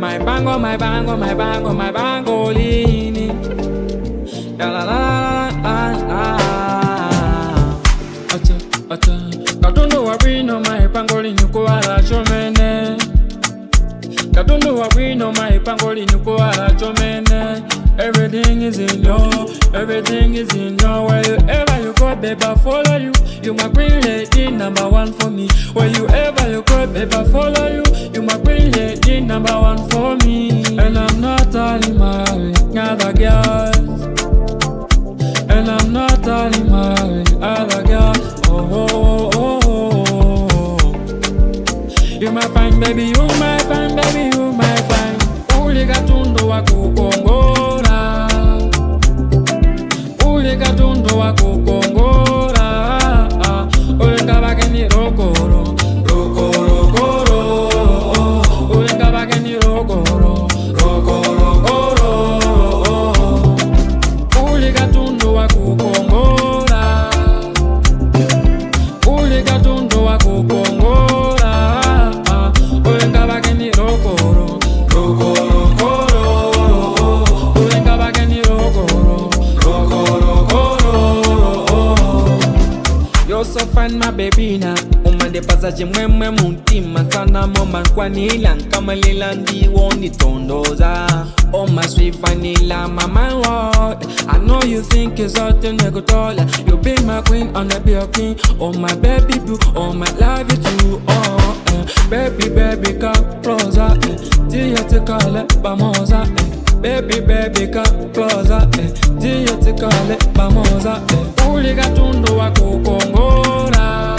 my bango, my bango, my bango, my bangolini. La la la la la. Acha, acha. Katundu wa wino, my bangolini kuala chomene. Katundu wa wino, my bangolini kuala chomene. Everything is in you, everything is in you. Wherever you go, babe, I follow you. You my queen lady, number one for me. Wherever you go, babe, I follow you. You my queen lady, number one for me. And I'm not only married, other girls. And I'm not only married, other girls. Oh, oh, oh, oh, oh. You my fine baby, you my fine baby, you my fine. Uli katundu wa kukongora, uli katundu wa kukongora. Uli kabake ni rokoro, rokoro, koro. Uli kabake ni rokoro, rokoro, koro. Uli katundu wa kukongora, uli katundu wa kukongora. Uli kabake ni rokoro, rokoro. So fine my baby na umande pasaje mwemwe muntima sana moma kwa nila kama lila ndiwo nitondoza. Oh my sweet vanilla mama what I know you think it's all the negotola. You be my queen on the be your king. Oh my baby boo, oh my love you too. Oh baby baby come closer Tia te kale bamoza Baby baby come closer Tia te kale bamoza Uli katundu wa kukongora.